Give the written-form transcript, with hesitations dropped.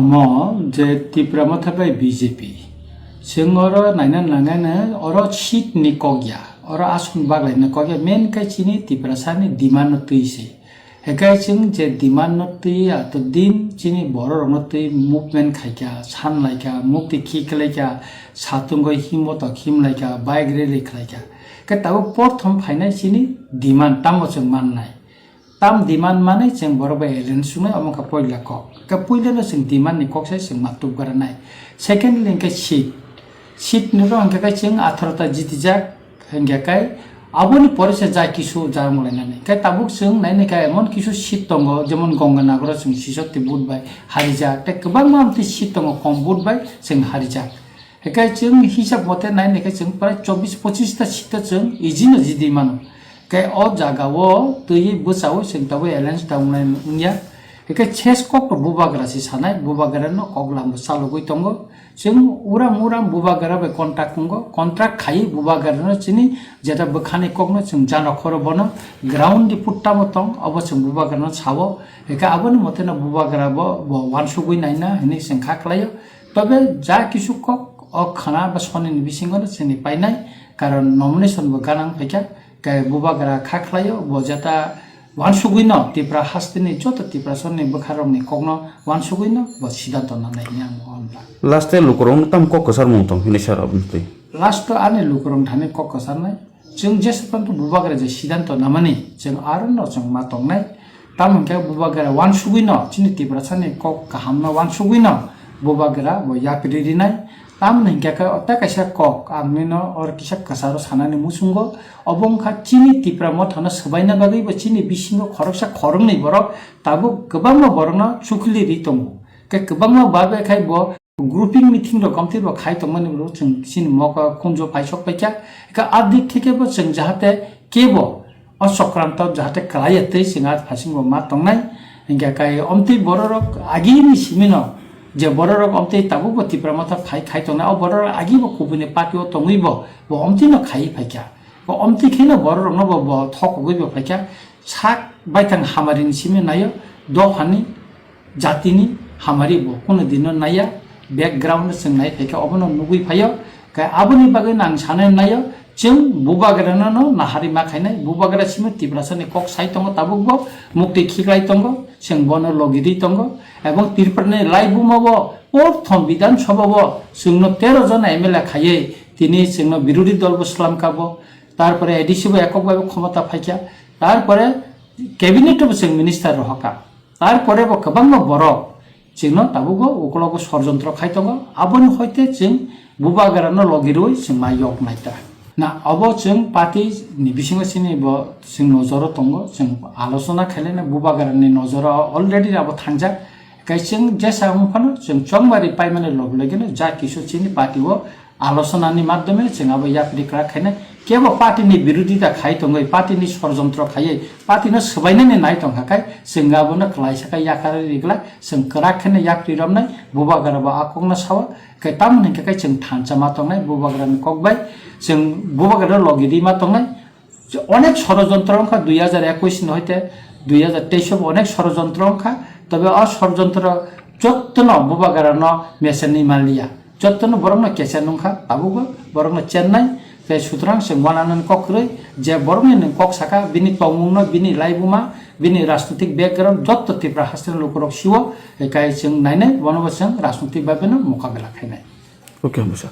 mo je tiprama thabai BJP sing oro nainan langana oro seat ni kogya oro asun baglai na kogya main kai chini tiprasani demand tuise hekai sing je demand tui ato din chini boro rong tui movement khaikya san laika mukti khikhlaika satungoi himota khimlaika bike rally khlaika ka tabu porthom phainai chini demand tamo chung mannai tam demand mane jeng boroba elen sungai omongka poila kok ka poila no jeng demand ni kok sai jeng matub garanai second link sheet nuro angka kai jeng atharata jitijak hingga kai aboni porese ja kisu jamulai nane kai tabuk jeng naine kai emon kisu sheet tongo jemon gonganagra jeng sisokti budbai harijak te kebang mamti sheet tongo kom budbai jeng harijak hekai jeng hisab mote naine kai jeng prai 24-25 ta sheet jeng ijino jidi mano cái ở jaga wo tui busau sing tawe alliance taunai nya cái chess kok bubagara si sanai bubagara no koglam busalo goi tongo sing uram bubagara be contract khai bubagara no chini jeta bkhane kok no sing jana khoro bono ground di putta motong abo sing bubagara no chabo cái abon mote na bubagara bo wansu goi naina hini sing khaklayo তবে যা কিছু cock অ খানা বা Sony বিসিংগন চিনি পাইনাই কারণ nomination বো গানাং ফাইকা kai bubagara khaklayo bojata wansuguino tipra hastini joto tipra sonni bukharong ni kogno wansuguino bo sidanto nanai nyang onla last lukrong tam kok kasar mutong hini sarab nti last to ane lukrong thane kok kasar nai jeng jesapan to bubagara je sidanto namani jeng aron no jeng matong nai tam ke bubagara wansuguino chini tipra sani kok kahamna wansuguino bubagara bo yapiri nai tam nengka ka otak kaisa kok amino or kisa kasaro sanani musungo obongkha chini tipra mo thana sabaina bagai ba chini bisingo khoroksa khorong nei borok tabu kebangno borokno chukli ri tongo ke kebangno babe khai bo grouping meeting ro kamti bo khai tongmani bro chung chini moka kunjo paisok paikya ka adik theke bo chung jahate kebo osokranto jahate klayate singa phasingbo ma tongnai engka kai omti bororok agini simino je bororok omte tabu bo tipra mata khai tongna o bororok agi bo kubune patio tongui bo omti no khai paikya bo omti khina bororok no bo thok goi bo paikya sak baitang hamarin sime nayo do phani jatini hamari bo kono dino naya background sing nai paikya obono nugui phayo kai aboni bagai nang sane nayo jeng bubagara no nahari ma khainai bubagara sime tipra sane kok sai tongo tabu bo mukti khiklai tongo sing bono logiri tongo এবং তিরপানে লাইবুমাব প্রথম বিধানসভাব সিংহ 13 জন MLA খাইয়ে তিনি সিংহ বিরোধী দল বসলাম কাব তারপরে এডিসিব এককভাবে ক্ষমতা ফাইকা তারপরে ক্যাবিনেট সিং মিনিস্টার হকা তারপরে কবাং বড় সিংহ তাবুগো ওকলগো ষড়যন্ত্র খাইতঙ্গ আবন হইতে সিং বুবাগারানো লগিরই সিং মাইয়ক নাইতা না অব সিং পার্টি নিবিসিং সিনি ব সিং নজর তঙ্গ সিং আলোচনা খেলে না বুবাগারানি নজর অলরেডি আব থাংজা kaising jesa umphano jeng chongmari paimane loglegene ja kisu chini party wo আলোচনা ni মাধ্যমে jeng abo yapri kra khaine kebo party ni birodhita khai tongoi party ni ষড়যন্ত্র খাইয়ে party no sbainane nai tongha kai jeng abo no klaisa kai yakare rigla jeng kra khane yapri romnai bubagara ba akongna sawa kai tamne kai jeng thancha ma tongnai bubagara ni kokbai jeng bubagara logiri ma tongnai অনেক ষড়যন্ত্র অংখা 2021 হইতে 2023 অনেক ষড়যন্ত্র অংখা তবে অষড়যন্ত্র যত্ন বুবাগারান মেসেনি মালিয়া যত্ন বরং কেসে নংখা তাবুগো বরং চেন্নাই তে সুতরাং সে মনানন ককরে যে বরং কক সাকা বিনি তমুন বিনি লাইবুমা বিনি রাজনৈতিক ব্যাকগ্রাউন্ড যত তীব্র হাসিল লোকরক শিও একাই जों নাইনে বনবসং রাজনৈতিক ভাবে মোকাবেলা খাইনাই ওকে মুসা